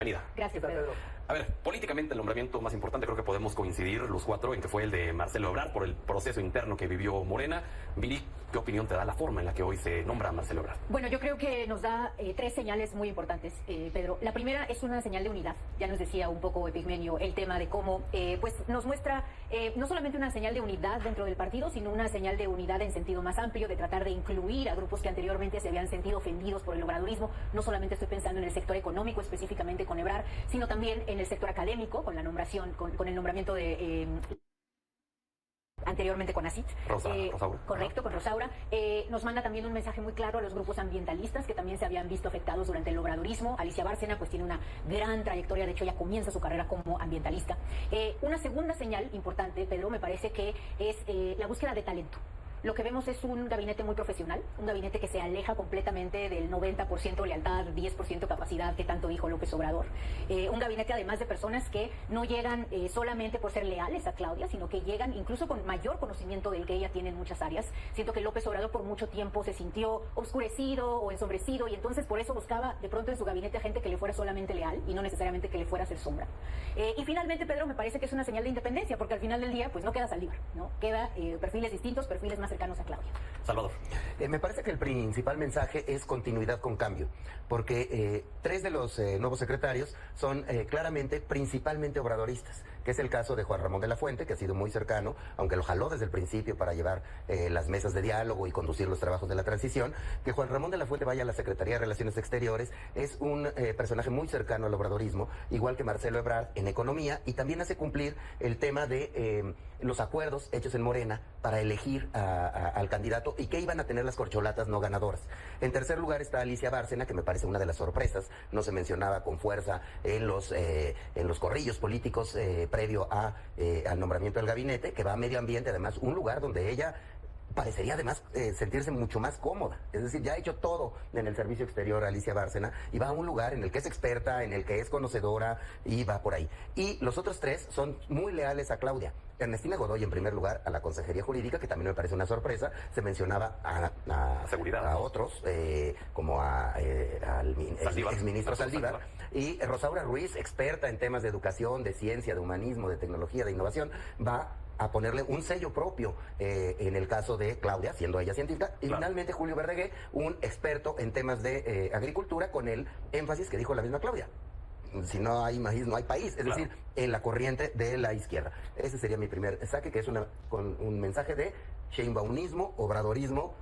Bienvenida. Gracias, Pedro. A ver, políticamente el nombramiento más importante creo que podemos coincidir los cuatro en que fue el de Marcelo Ebrard por el proceso interno que vivió Morena. Viri, ¿qué opinión te da la forma en la que hoy se nombra a Marcelo Ebrard? Bueno, yo creo que nos da tres señales muy importantes, Pedro. La primera es una señal de unidad. Ya nos decía un poco Epigmenio el tema de cómo pues nos muestra no solamente una señal de unidad dentro del partido, sino una señal de unidad en sentido más amplio, de tratar de incluir a grupos que anteriormente se habían sentido ofendidos por el obradorismo. No solamente estoy pensando en el sector económico, específicamente con Ebrard, sino también en el sector académico, con la nombración, con el nombramiento de... anteriormente con ACIT, Rosaura. Correcto, con Rosaura. Nos manda también un mensaje muy claro a los grupos ambientalistas que también se habían visto afectados durante el obradorismo. Alicia Bárcena pues tiene una gran trayectoria, de hecho ya comienza su carrera como ambientalista. Una segunda señal importante, Pedro, me parece que es la búsqueda de talento. Lo que vemos es un gabinete muy profesional, un gabinete que se aleja completamente del 90% lealtad, 10% capacidad que tanto dijo López Obrador. Un gabinete además de personas que no llegan solamente por ser leales a Claudia, sino que llegan incluso con mayor conocimiento del que ella tiene en muchas áreas. Siento que López Obrador por mucho tiempo se sintió oscurecido o ensombrecido y entonces por eso buscaba de pronto en su gabinete a gente que le fuera solamente leal y no necesariamente que le fuera a hacer sombra. Y finalmente, Pedro, me parece que es una señal de independencia, porque al final del día pues no queda Saldívar, ¿no? Queda perfiles distintos, perfiles más cercanos a Claudia. Salvador. Me parece que el principal mensaje es continuidad con cambio, porque tres de los nuevos secretarios son claramente, principalmente obradoristas, que es el caso de Juan Ramón de la Fuente, que ha sido muy cercano, aunque lo jaló desde el principio para llevar las mesas de diálogo y conducir los trabajos de la transición. Que Juan Ramón de la Fuente vaya a la Secretaría de Relaciones Exteriores es un personaje muy cercano al obradorismo, igual que Marcelo Ebrard en economía, y también hace cumplir el tema de los acuerdos hechos en Morena para elegir al candidato y que iban a tener las corcholatas no ganadoras. En tercer lugar está Alicia Bárcena, que me parece una de las sorpresas, no se mencionaba con fuerza en los corrillos políticos previo al nombramiento del gabinete, que va a medio ambiente, además un lugar donde ella parecería además sentirse mucho más cómoda. Es decir, ya ha hecho todo en el servicio exterior Alicia Bárcena y va a un lugar en el que es experta, en el que es conocedora y va por ahí. Y los otros tres son muy leales a Claudia. Ernestina Godoy, en primer lugar, a la Consejería Jurídica, que también me parece una sorpresa. Se mencionaba a Seguridad, a otros, como al exministro Saldívar. Y Rosaura Ruiz, experta en temas de educación, de ciencia, de humanismo, de tecnología, de innovación, va a ponerle un sello propio en el caso de Claudia, siendo ella científica. Y finalmente Julio Verdegué, un experto en temas de agricultura, con el énfasis que dijo la misma Claudia. Si no hay maíz, no hay país. Es decir, en la corriente de la izquierda. Ese sería mi primer saque, que es con un mensaje de sheinbaumismo, obradorismo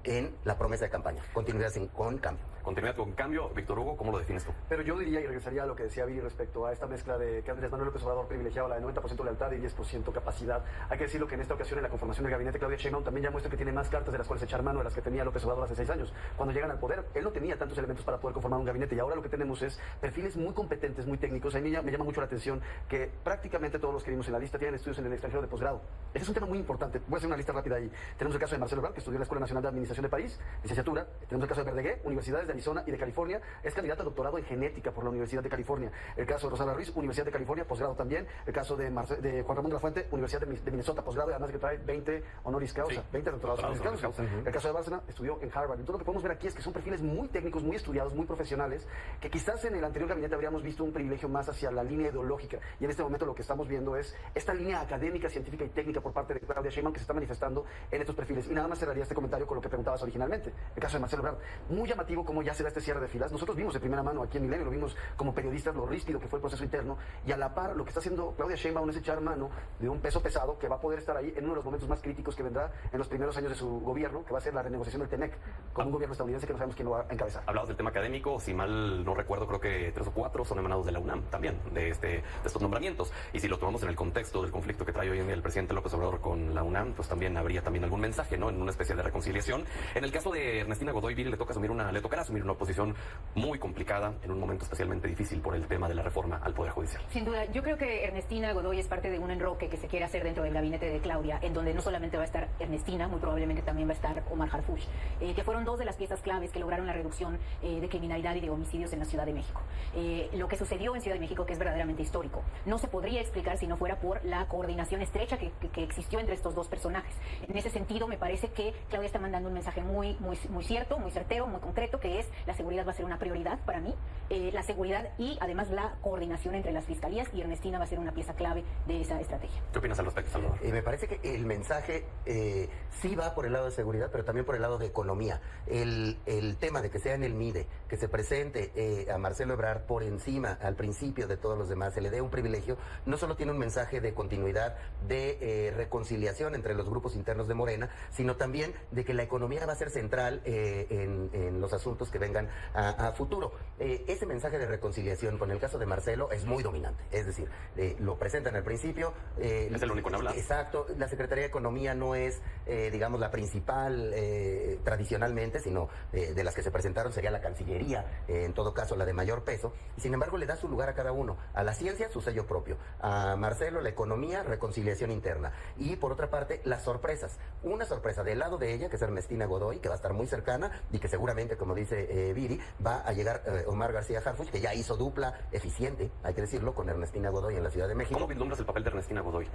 en la promesa de campaña. Continuidad con cambio. Continuidad con cambio. Víctor Hugo, ¿cómo lo defines tú? Pero yo diría y regresaría a lo que decía Viri respecto a esta mezcla de que Andrés Manuel López Obrador privilegiaba la de 90% lealtad y 10% capacidad. Hay que decirlo que en esta ocasión, en la conformación del gabinete, Claudia Sheinbaum también ya muestra que tiene más cartas de las cuales echar mano de las que tenía López Obrador hace 6 años. Cuando llegan al poder, él no tenía tantos elementos para poder conformar un gabinete y ahora lo que tenemos es perfiles muy competentes, muy técnicos. A mí me llama mucho la atención que prácticamente todos los que vimos en la lista tienen estudios en el extranjero de posgrado. Ese es un tema muy importante. Voy a hacer una lista rápida ahí. Tenemos el caso de Marcelo Ebrard, que estudió en la Escuela Nacional de Administración de París, licenciatura. Tenemos el caso de Verdegué, universidades de Arizona y de California. Es candidato a doctorado en genética por la Universidad de California. El caso de Rosaura Ruiz, Universidad de California, posgrado también. El caso de Juan Ramón de la Fuente, Universidad de Minnesota, posgrado, además que trae 20 honoris causa, 20 doctorados honoris causa. El caso de Bárcena, estudió en Harvard. Entonces lo que podemos ver aquí es que son perfiles muy técnicos, muy estudiados, muy profesionales, que quizás en el anterior gabinete habríamos visto un privilegio más hacia la línea ideológica. Y en este momento lo que estamos viendo es esta línea académica, científica y técnica por parte de Claudia Sheinbaum que se está manifestando en estos perfiles. Y nada más cerraría este comentario con lo que preguntabas originalmente. El caso de Marcelo Ebrard, muy llamativo cómo ya se da este cierre de filas. Nosotros vimos de primera mano aquí en Milenio, lo vimos como periodistas, lo ríspido que fue el proceso interno, y a la par lo que está haciendo Claudia Sheinbaum es echar mano de un peso pesado que va a poder estar ahí en uno de los momentos más críticos que vendrá en los primeros años de su gobierno, que va a ser la renegociación del TEMEC, con un gobierno estadounidense que no sabemos quién lo va a encabezar. Hablabas del tema académico, si mal no recuerdo, creo que 3 o 4 son emanados de la UNAM también, de estos nombramientos. Y si lo tomamos en el contexto del conflicto que trae hoy en día el presidente López Obrador con la UNAM, pues también habría también algún mensaje, ¿no? En una especie de reconciliación. En el caso de Ernestina Godoy, Viri, le tocará asumir una posición muy complicada en un momento especialmente difícil por el tema de la reforma al Poder Judicial. Sin duda, yo creo que Ernestina Godoy es parte de un enroque que se quiere hacer dentro del gabinete de Claudia, en donde no solamente va a estar Ernestina, muy probablemente también va a estar Omar Harfuch, que fueron dos de las piezas claves que lograron la reducción de criminalidad y de homicidios en la Ciudad de México. Lo que sucedió en Ciudad de México, que es verdaderamente histórico, no se podría explicar si no fuera por la coordinación estrecha que existió entre estos dos personajes. En ese sentido, me parece que Claudia está mandando un mensaje muy cierto, muy certero, muy concreto, que es la seguridad va a ser una prioridad para mí, la seguridad y además la coordinación entre las fiscalías, y Ernestina va a ser una pieza clave de esa estrategia. ¿Qué opinas al respecto, Salvador? Me parece que el mensaje sí va por el lado de seguridad, pero también por el lado de economía. El tema de que sea en el MIDE, que se presente a Marcelo Ebrard por encima, al principio de todos los demás, se le dé un privilegio, no solo tiene un mensaje de continuidad, de reconciliación entre los grupos internos de Morena, sino también de que la economía va a ser central en los asuntos que vengan a futuro. Ese mensaje de reconciliación con el caso de Marcelo es muy dominante, es decir, lo presentan al principio. Es el único en hablar. Exacto, la Secretaría de Economía no es, digamos, la principal tradicionalmente, sino de las que se presentaron sería la Cancillería, en todo caso la de mayor peso, y sin embargo le da su lugar a cada uno. A la ciencia, su sello propio. A Marcelo, la economía, reconciliación interna. Y por otra parte, las sorpresas. Una sorpresa del lado de ella, que es Ernestina Godoy, que va a estar muy cercana y que seguramente, como dice Viri, va a llegar Omar García Harfuch, que ya hizo dupla eficiente, hay que decirlo, con Ernestina Godoy en la Ciudad de México. ¿Cómo vislumbras el papel de Ernestina Godoy?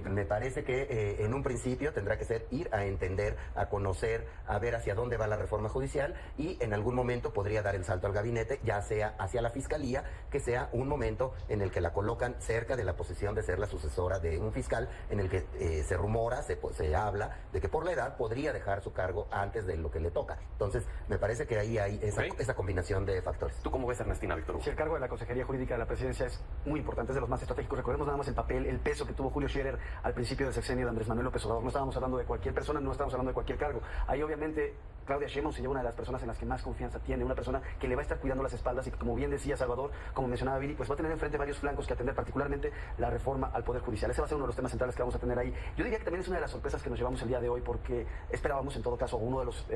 Me parece que en un principio tendrá que ser ir a entender, a conocer, a ver hacia dónde va la reforma judicial, y en algún momento podría dar el salto al gabinete, ya sea hacia la Fiscalía, que sea un momento en el que la colocan cerca de la posición de ser la sucesora de un fiscal, en el que se rumora, se habla de que por la edad podría dejar su cargo antes de lo que le toca. Entonces, me parece que ahí hay esa combinación de factores. ¿Tú cómo ves a Ernestina, Víctor Hugo? Si el cargo de la Consejería Jurídica de la Presidencia es muy importante, es de los más estratégicos. Recordemos nada más el papel, el peso que tuvo Julio Scherer al principio del sexenio de Andrés Manuel López Obrador. No estábamos hablando de cualquier persona, no estábamos hablando de cualquier cargo. Ahí obviamente Claudia Sheinbaum se lleva una de las personas en las que más confianza tiene, una persona que le va a estar cuidando las espaldas y que, como bien decía Salvador, como mencionaba Viri, pues va a tener enfrente varios flancos que atender, particularmente la reforma al Poder Judicial. Ese va a ser uno de los temas centrales que vamos a tener ahí. Yo diría que también es una de las sorpresas que nos llevamos el día de hoy, porque esperábamos, en todo caso, uno de los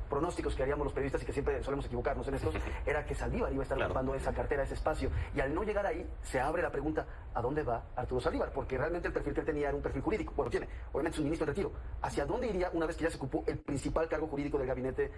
pronósticos que haríamos los periodistas y que siempre solemos equivocarnos en estos, era que Saldívar iba a estar ocupando esa cartera, ese espacio. Y al no llegar ahí, se abre la pregunta, ¿a dónde va Arturo Saldívar? Porque realmente el perfil que él tenía era un perfil jurídico. Bueno, tiene, obviamente es un ministro de retiro. ¿Hacia dónde iría una vez que ya se ocupó el principal cargo jurídico del gabinete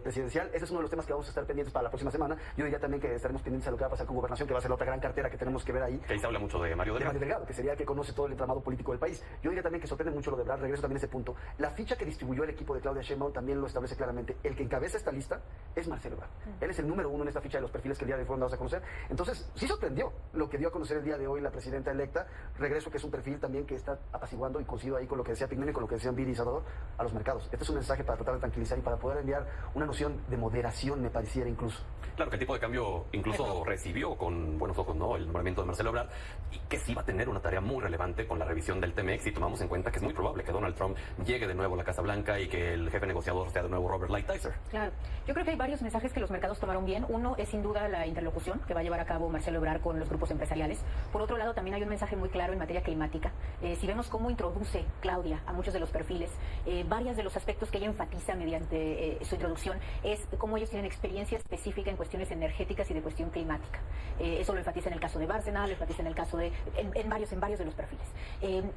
presidencial? Ese es uno de los temas que vamos a estar pendientes para la próxima semana. Yo diría también que estaremos pendientes a lo que va a pasar con Gobernación, que va a ser la otra gran cartera que tenemos que ver ahí. Que ahí se habla mucho de Mario Delgado. Que sería el que conoce todo el entramado político del país. Yo diría también que sorprende mucho lo de Ebrard, regreso también a ese punto. La ficha que distribuyó el equipo de Claudia Sheinbaum también lo establece claramente. El que encabeza esta lista es Marcelo Ebrard. Él es el número uno en esta ficha de los perfiles que el día de hoy fueron dados a conocer. Entonces, sí sorprendió lo que dio a conocer el día de hoy la presidenta electa. Regreso, que es un perfil también que está apaciguando, y coincido ahí con lo que decía Pigmeno y con lo que decían Viri y Salvador, a los mercados. Este es un mensaje para tratar de tranquilizar y para poder enviar una noción de moderación, me pareciera incluso. Claro que el tipo de cambio incluso recibió con buenos ojos, ¿no?, el nombramiento de Marcelo Ebrard, y que sí va a tener una tarea muy relevante con la revisión del TMX, y tomamos en cuenta que es muy probable que Donald Trump llegue de nuevo a la Casa Blanca y que el jefe negociador sea de nuevo Robert Lighthizer. Claro, yo creo que hay varios mensajes que los mercados tomaron bien. Uno es sin duda la interlocución que va a llevar a cabo Marcelo Ebrard con los grupos empresariales. Por otro lado, también hay un mensaje muy claro en materia climática. Si vemos cómo introduce Claudia a muchos de los perfiles, varios de los aspectos que ella enfatiza mediante su introducción es cómo ellos tienen experiencia específica en cuestiones energéticas y de cuestión climática. Eso lo enfatiza en el caso de Bárcena, lo enfatiza en el caso de en varios de los perfiles.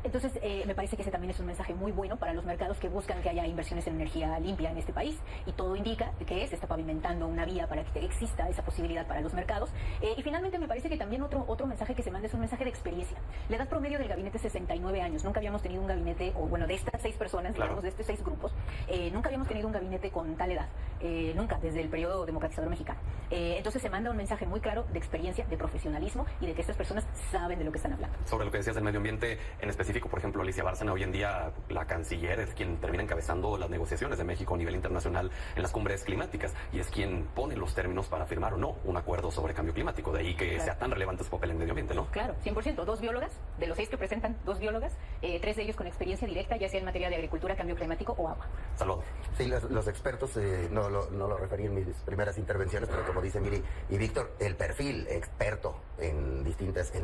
Entonces, me parece que ese también es un mensaje muy bueno para los mercados que buscan que haya inversiones en energía limpia en este país, y todo indica que se está pavimentando una vía para que exista esa posibilidad para los mercados. Y finalmente me parece que también otro mensaje que se manda es un mensaje de experiencia. La edad promedio del gabinete es 69 años. Nunca habíamos tenido un gabinete, o bueno, de estas 6 personas, claro, digamos, de estos 6 grupos, nunca habíamos tenido un gabinete con tal edad. Nunca, desde el periodo democratizador mexicano. Entonces se manda un mensaje muy claro de experiencia, de profesionalismo, y de que estas personas saben de lo que están hablando. Sobre lo que decías del medio ambiente, en específico, por ejemplo, Alicia Bárcena, hoy en día la canciller es quien termina encabezando las negociaciones de México a nivel internacional en las cumbres climáticas, y es quien pone los términos para firmar o no un acuerdo sobre cambio climático. De ahí que sea tan relevante su papel en medio ambiente, ¿no? Claro, 100%. 2 biólogas, de los 6 que presentan, 2 biólogas, 3 de ellos con experiencia directa, ya sea en materia de agricultura, cambio climático o agua. Salvador. Sí, los expertos, no lo referí en mis primeras intervenciones, pero como dice Miri y Víctor, el perfil experto en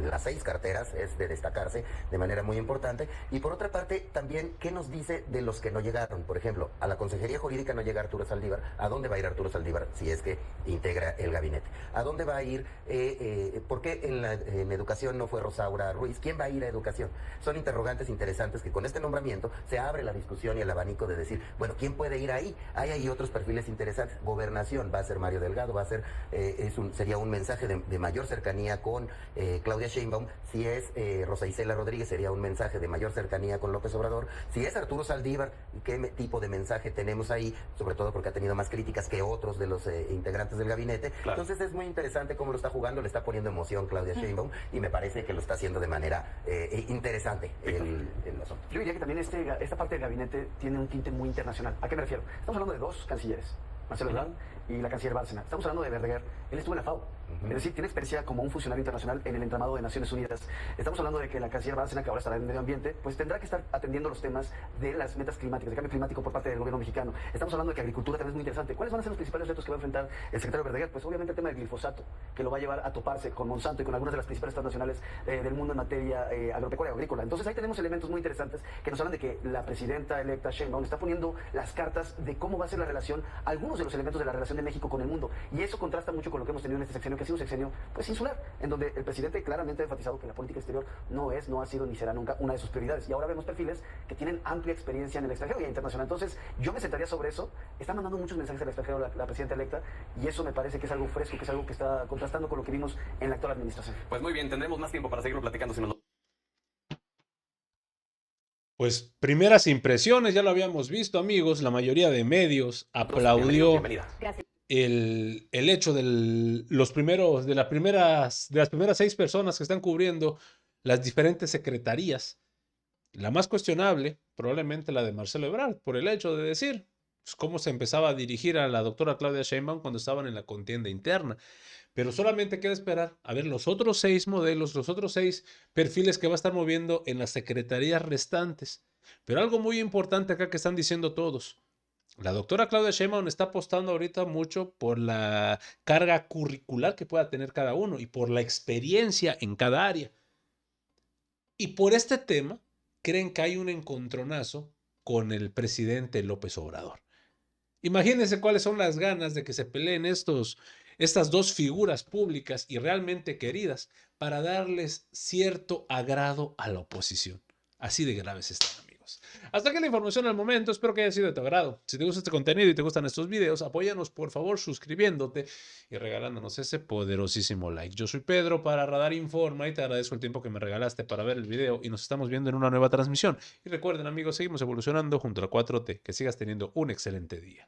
las 6 carteras es de destacarse de manera muy importante. Y por otra parte, también, ¿qué nos dice de los que no llegaron? Por ejemplo, a la Consejería Jurídica no llega Arturo Saldívar. ¿A dónde va a ir Arturo Saldívar si es que integra el gabinete? ¿A dónde va a ir? ¿Por qué en educación no fue Rosaura Ruiz? ¿Quién va a ir a educación? Son interrogantes interesantes que con este nombramiento se abre la discusión y el abanico de decir, bueno, ¿quién puede ir ahí? Hay ahí otros perfiles interesantes. Gobernación va a ser Mario Delgado, va a ser sería un mensaje de de mayor cercanía con Claudia Sheinbaum. Si es Rosa Isela Rodríguez, sería un mensaje de mayor cercanía con López Obrador. Si es Arturo Saldívar, ¿qué tipo de mensaje tenemos ahí? Sobre todo porque ha tenido más críticas que otros de los integrantes del gabinete. Claro. Entonces es muy interesante cómo lo está jugando, le está poniendo emoción Claudia Sheinbaum y me parece que lo está haciendo de manera interesante el asunto. Yo diría que también esta parte del gabinete tiene un tinte muy internacional. ¿A qué me refiero? Estamos hablando de dos cancilleres, Marcelo Ebrard y la canciller Bárcena. Estamos hablando de Verdeguer, él estuvo en la FAO. Es decir, tiene experiencia como un funcionario internacional en el entramado de Naciones Unidas. Estamos hablando de que la canciller Bárcena, que ahora estará en medio ambiente, pues tendrá que estar atendiendo los temas de las metas climáticas, de cambio climático por parte del gobierno mexicano. Estamos hablando de que agricultura también es muy interesante. ¿Cuáles van a ser los principales retos que va a enfrentar el secretario Verdeguer? Pues obviamente el tema del glifosato, que lo va a llevar a toparse con Monsanto y con algunas de las principales transnacionales del mundo en materia agropecuaria o agrícola. Entonces ahí tenemos elementos muy interesantes que nos hablan de que la presidenta electa Sheinbaum está poniendo las cartas de cómo va a ser la relación, algunos de los elementos de la relación de México con el mundo. Y eso contrasta mucho con lo que hemos tenido en este sexenio, que ha sido un sexenio pues insular, en donde el presidente claramente ha enfatizado que la política exterior no ha sido ni será nunca una de sus prioridades. Y ahora vemos perfiles que tienen amplia experiencia en el extranjero y internacional. Entonces yo me sentaría sobre eso. Está mandando muchos mensajes al extranjero la presidenta electa y eso me parece que es algo fresco, que es algo que está contrastando con lo que vimos en la actual administración. Pues muy bien, tendremos más tiempo para seguirlo platicando si nos lo... Pues primeras impresiones, ya lo habíamos visto, amigos, la mayoría de medios aplaudió Bienvenida. Gracias. el hecho de las primeras 6 personas que están cubriendo las diferentes secretarías. La más cuestionable, probablemente la de Marcelo Ebrard, por el hecho de decir pues, cómo se empezaba a dirigir a la doctora Claudia Sheinbaum cuando estaban en la contienda interna. Pero solamente queda esperar a ver los otros 6 modelos, los otros 6 perfiles que va a estar moviendo en las secretarías restantes. Pero algo muy importante acá que están diciendo todos. La doctora Claudia Sheinbaum está apostando ahorita mucho por la carga curricular que pueda tener cada uno y por la experiencia en cada área. Y por este tema, creen que hay un encontronazo con el presidente López Obrador. Imagínense cuáles son las ganas de que se peleen estas dos figuras públicas y realmente queridas para darles cierto agrado a la oposición. Así de graves están, amigos. Hasta aquí la información al momento. Espero que haya sido de tu agrado. Si te gusta este contenido y te gustan estos videos, apóyanos por favor suscribiéndote y regalándonos ese poderosísimo like. Yo soy Pedro para Radar Informa y te agradezco el tiempo que me regalaste para ver el video y nos estamos viendo en una nueva transmisión. Y recuerden, amigos, seguimos evolucionando junto a la 4T. Que sigas teniendo un excelente día.